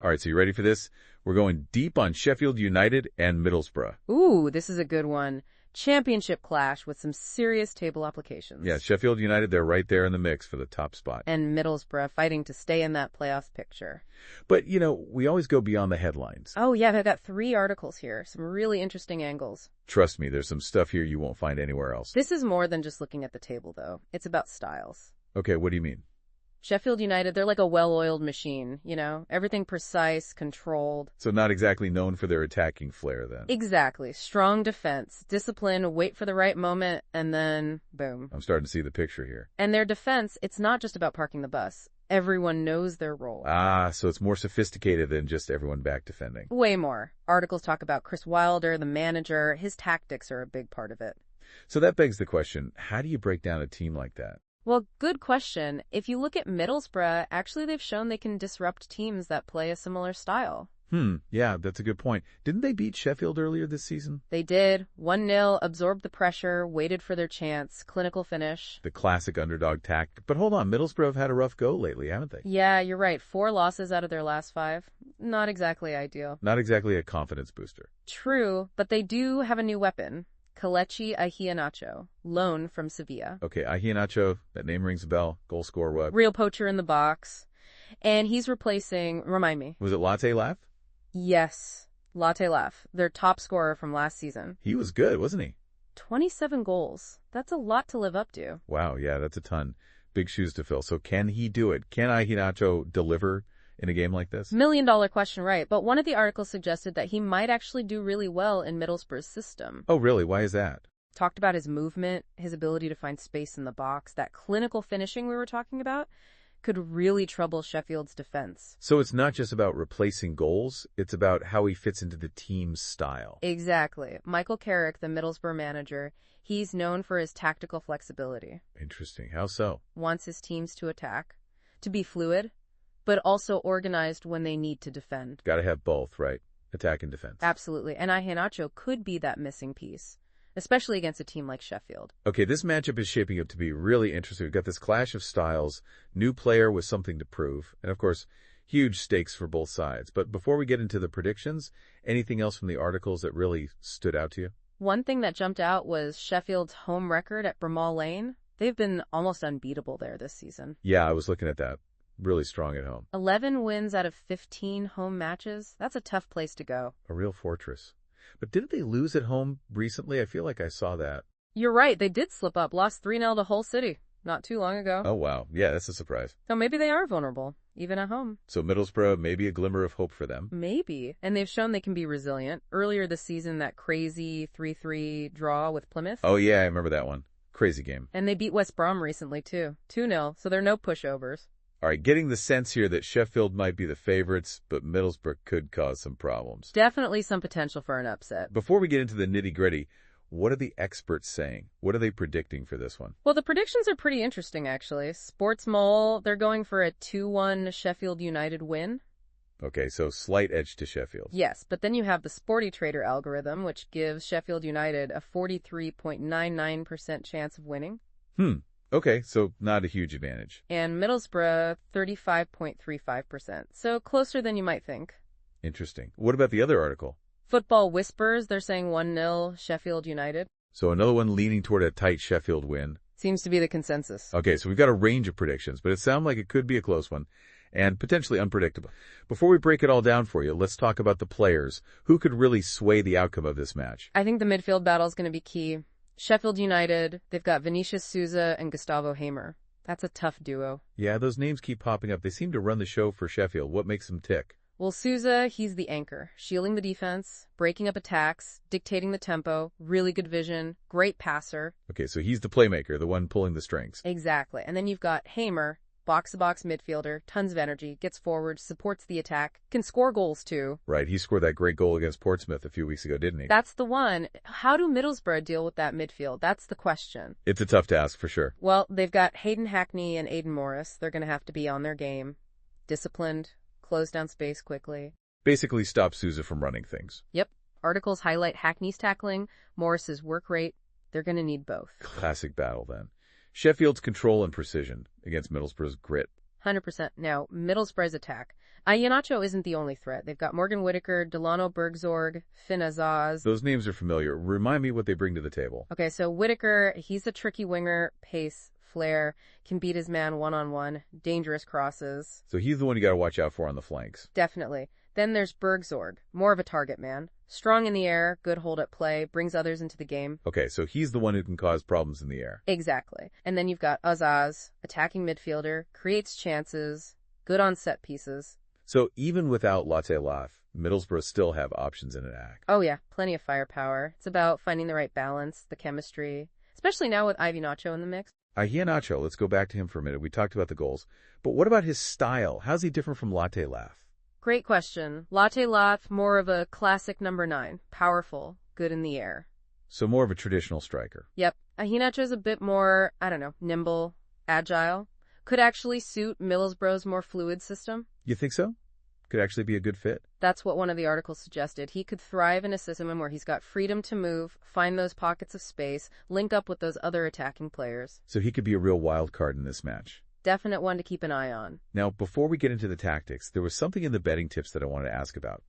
All right, so you ready for this? We're going deep on Sheffield United and Middlesbrough. Ooh, this is a good one. Championship clash with some serious table applications. Yeah, Sheffield United, they're right there in the mix for the top spot. And Middlesbrough fighting to stay in that playoff picture. But, we always go beyond the headlines. Oh, yeah, I've got 3 articles here. Some really interesting angles. Trust me, there's some stuff here you won't find anywhere else. This is more than just looking at the table, though. It's about styles. Okay, what do you mean? Sheffield United, they're like a well-oiled machine, Everything precise, controlled. So not exactly known for their attacking flair, then. Exactly. Strong defense, discipline, wait for the right moment, and then boom. I'm starting to see the picture here. And their defense, it's not just about parking the bus. Everyone knows their role. Ah, so it's more sophisticated than just everyone back defending. Way more. Articles talk about Chris Wilder, the manager. His tactics are a big part of it. So that begs the question, how do you break down a team like that? Well, good question. If you look at Middlesbrough, actually they've shown they can disrupt teams that play a similar style. Yeah, that's a good point. Didn't they beat Sheffield earlier this season? They did. 1-0, absorbed the pressure, waited for their chance, clinical finish. The classic underdog tactic. But hold on, Middlesbrough have had a rough go lately, haven't they? Yeah, you're right. 4 losses out of their last 5. Not exactly ideal. Not exactly a confidence booster. True, but they do have a new weapon. Kelechi Iheanacho, loan from Sevilla. Okay, Iheanacho, that name rings a bell. Goal scorer what? Real poacher in the box. And he's replacing, remind me. Was it Latte Laugh? Yes, Latte Laugh, their top scorer from last season. He was good, wasn't he? 27 goals. That's a lot to live up to. Wow, yeah, that's a ton. Big shoes to fill. So can he do it? Can Iheanacho deliver in a game like this? $1 million question, right. But one of the articles suggested that he might actually do really well in Middlesbrough's system. Oh, really? Why is that? Talked about his movement, his ability to find space in the box, that clinical finishing we were talking about could really trouble Sheffield's defense. So it's not just about replacing goals, it's about how he fits into the team's style. Exactly. Michael Carrick, the Middlesbrough manager, he's known for his tactical flexibility. Interesting. How so? Wants his teams to attack, to be fluid, but also organized when they need to defend. Got to have both, right? Attack and defense. Absolutely. And Iheanacho could be that missing piece, especially against a team like Sheffield. Okay, this matchup is shaping up to be really interesting. We've got this clash of styles, new player with something to prove, and of course, huge stakes for both sides. But before we get into the predictions, anything else from the articles that really stood out to you? One thing that jumped out was Sheffield's home record at Bramall Lane. They've been almost unbeatable there this season. Yeah, I was looking at that. Really strong at home. 11 wins out of 15 home matches. That's a tough place to go. A real fortress. But didn't they lose at home recently? I feel like I saw that. You're right. They did slip up. Lost 3-0 to Hull City not too long ago. Oh, wow. Yeah, that's a surprise. So maybe they are vulnerable, even at home. So Middlesbrough, maybe a glimmer of hope for them. Maybe. And they've shown they can be resilient. Earlier this season, that crazy 3-3 draw with Plymouth. Oh, yeah, I remember that one. Crazy game. And they beat West Brom recently, too. 2-0, so they're no pushovers. All right, getting the sense here that Sheffield might be the favorites, but Middlesbrough could cause some problems. Definitely some potential for an upset. Before we get into the nitty-gritty, what are the experts saying? What are they predicting for this one? Well, the predictions are pretty interesting, actually. Sportsmole, they're going for a 2-1 Sheffield United win. Okay, so slight edge to Sheffield. Yes, but then you have the Sporty Trader algorithm, which gives Sheffield United a 43.99% chance of winning. Okay, so not a huge advantage. And Middlesbrough, 35.35%. So closer than you might think. Interesting. What about the other article? Football Whispers, they're saying 1-0 Sheffield United. So another one leaning toward a tight Sheffield win. Seems to be the consensus. Okay, so we've got a range of predictions, but it sounds like it could be a close one and potentially unpredictable. Before we break it all down for you, let's talk about the players. Who could really sway the outcome of this match? I think the midfield battle is going to be key. Sheffield United, they've got Vinicius Souza and Gustavo Hamer. That's a tough duo. Yeah, those names keep popping up. They seem to run the show for Sheffield. What makes them tick? Well, Souza, he's the anchor, shielding the defense, breaking up attacks, dictating the tempo, really good vision, great passer. Okay, so he's the playmaker, the one pulling the strings. Exactly. And then you've got Hamer, box-to-box midfielder, tons of energy, gets forward, supports the attack, can score goals too. Right, he scored that great goal against Portsmouth a few weeks ago, didn't he? That's the one. How do Middlesbrough deal with that midfield? That's the question. It's a tough task for sure. Well, they've got Hayden Hackney and Aidan Morris. They're going to have to be on their game. Disciplined, close down space quickly. Basically stop Souza from running things. Yep. Articles highlight Hackney's tackling, Morris's work rate. They're going to need both. Classic battle then. Sheffield's control and precision against Middlesbrough's grit. 100%. Now, Middlesbrough's attack. Iheanacho isn't the only threat. They've got Morgan Whittaker, Delano Bergzorg, Finn Azaz. Those names are familiar. Remind me what they bring to the table. Okay, so Whittaker, he's a tricky winger, pace, flair, can beat his man one-on-one, dangerous crosses. So he's the one you got to watch out for on the flanks. Definitely. Then there's Bergzorg, more of a target man. Strong in the air, good hold-up play, brings others into the game. Okay, so he's the one who can cause problems in the air. Exactly. And then you've got Azaz, attacking midfielder, creates chances, good on set pieces. So even without Latte Laf, Middlesbrough still have options in attack. Oh yeah, plenty of firepower. It's about finding the right balance, the chemistry, especially now with Iheanacho in the mix. Iheanacho, let's go back to him for a minute. We talked about the goals. But what about his style? How's he different from Latte Laf? Great question. Latte Laf, more of a classic number 9. Powerful, good in the air. So more of a traditional striker. Yep. Iheanacho's a bit more, nimble, agile. Could actually suit Middlesbrough's more fluid system. You think so? Could actually be a good fit? That's what one of the articles suggested. He could thrive in a system where he's got freedom to move, find those pockets of space, link up with those other attacking players. So he could be a real wild card in this match. Definite one to keep an eye on. Now, before we get into the tactics, there was something in the betting tips that I wanted to ask about.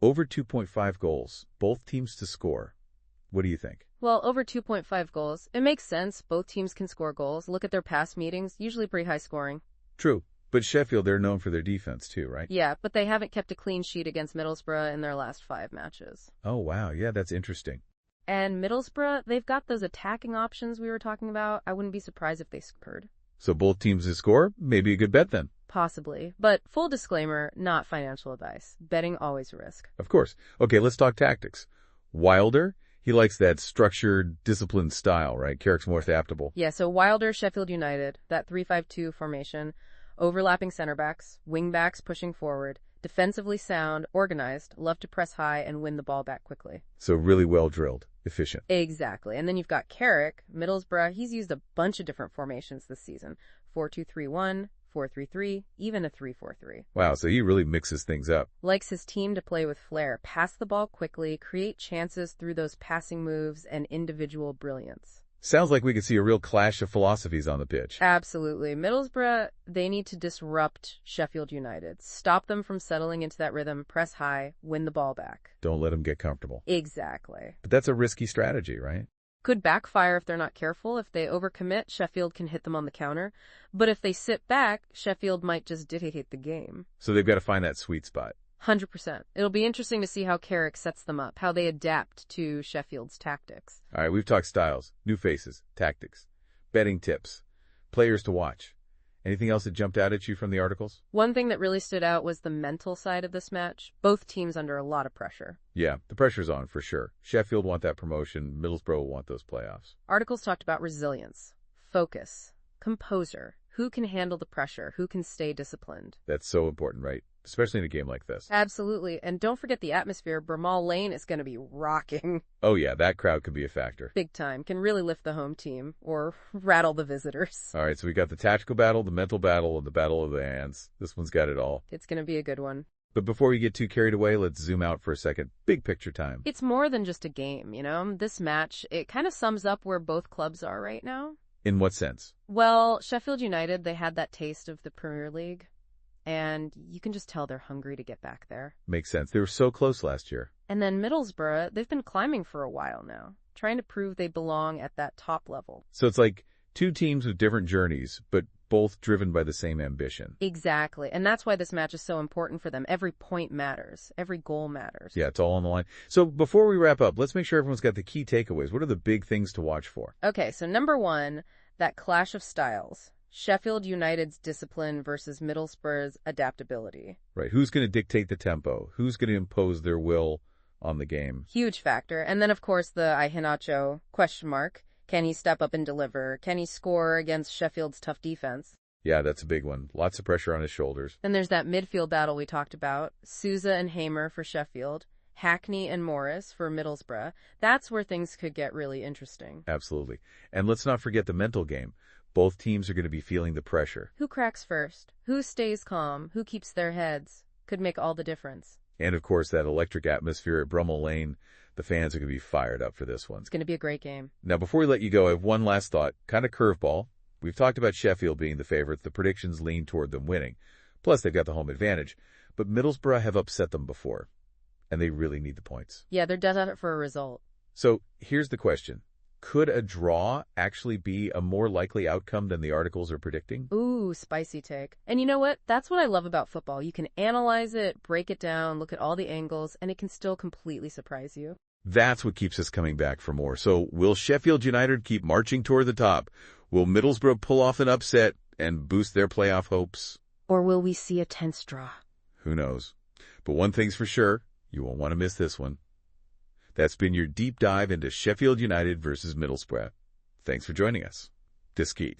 Over 2.5 goals, both teams to score. What do you think? Well, over 2.5 goals. It makes sense. Both teams can score goals. Look at their past meetings, usually pretty high scoring. True. But Sheffield, they're known for their defense too, right? Yeah, but they haven't kept a clean sheet against Middlesbrough in their last 5 matches. Oh, wow. Yeah, that's interesting. And Middlesbrough, they've got those attacking options we were talking about. I wouldn't be surprised if they scored. So both teams to score? Maybe a good bet then. Possibly. But full disclaimer, not financial advice. Betting always a risk. Of course. Okay, let's talk tactics. Wilder, he likes that structured, disciplined style, right? Carrick's more adaptable. Yeah, so Wilder, Sheffield United, that 3-5-2 formation, overlapping center backs, wing backs pushing forward, defensively sound, organized, love to press high and win the ball back quickly. So really well drilled, efficient. Exactly. And then you've got Carrick, Middlesbrough. He's used a bunch of different formations this season. 4-2-3-1, 4-3-3, even a 3-4-3. Wow, so he really mixes things up. Likes his team to play with flair, pass the ball quickly, create chances through those passing moves and individual brilliance. Sounds like we could see a real clash of philosophies on the pitch. Absolutely. Middlesbrough, they need to disrupt Sheffield United. Stop them from settling into that rhythm, press high, win the ball back. Don't let them get comfortable. Exactly. But that's a risky strategy, right? Could backfire if they're not careful. If they overcommit, Sheffield can hit them on the counter. But if they sit back, Sheffield might just dictate the game. So they've got to find that sweet spot. 100%. It'll be interesting to see how Carrick sets them up, how they adapt to Sheffield's tactics. All right, we've talked styles, new faces, tactics, betting tips, players to watch. Anything else that jumped out at you from the articles? One thing that really stood out was the mental side of this match. Both teams under a lot of pressure. Yeah, the pressure's on for sure. Sheffield want that promotion, Middlesbrough want those playoffs. Articles talked about resilience, focus, composure. Who can handle the pressure? Who can stay disciplined? That's so important, right? Especially in a game like this. Absolutely. And don't forget the atmosphere. Bramall Lane is going to be rocking. Oh yeah, that crowd could be a factor. Big time. Can really lift the home team or rattle the visitors. All right, so we got the tactical battle, the mental battle, and the battle of the hands. This one's got it all. It's going to be a good one. But before we get too carried away, let's zoom out for a second. Big picture time. It's more than just a game, you know? This match, it kind of sums up where both clubs are right now. In what sense? Well, Sheffield United, they had that taste of the Premier League. And you can just tell they're hungry to get back there. Makes sense. They were so close last year. And then Middlesbrough, they've been climbing for a while now, trying to prove they belong at that top level. So it's like two teams with different journeys, but both driven by the same ambition. Exactly. And that's why this match is so important for them. Every point matters. Every goal matters. Yeah, it's all on the line. So before we wrap up, let's make sure everyone's got the key takeaways. What are the big things to watch for? Okay, so number 1, that clash of styles. Sheffield United's discipline versus Middlesbrough's adaptability. Right. Who's going to dictate the tempo? Who's going to impose their will on the game? Huge factor. And then, of course, the Iheanacho question mark. Can he step up and deliver? Can he score against Sheffield's tough defense? Yeah, that's a big one. Lots of pressure on his shoulders. Then there's that midfield battle we talked about. Sousa and Hamer for Sheffield. Hackney and Morris for Middlesbrough. That's where things could get really interesting. Absolutely. And let's not forget the mental game. Both teams are going to be feeling the pressure. Who cracks first? Who stays calm? Who keeps their heads? Could make all the difference. And, of course, that electric atmosphere at Bramall Lane. The fans are going to be fired up for this one. It's going to be a great game. Now, before we let you go, I have one last thought. Kind of curveball. We've talked about Sheffield being the favorites. The predictions lean toward them winning. Plus, they've got the home advantage. but Middlesbrough have upset them before, and they really need the points. Yeah, they're desperate for a result. So here's the question. Could a draw actually be a more likely outcome than the articles are predicting? Ooh, spicy take. And you know what? That's what I love about football. You can analyze it, break it down, look at all the angles, and it can still completely surprise you. That's what keeps us coming back for more. So will Sheffield United keep marching toward the top? Will Middlesbrough pull off an upset and boost their playoff hopes? Or will we see a tense draw? Who knows? But one thing's for sure, you won't want to miss this one. That's been your deep dive into Sheffield United versus Middlesbrough. Thanks for joining us. Diskeet.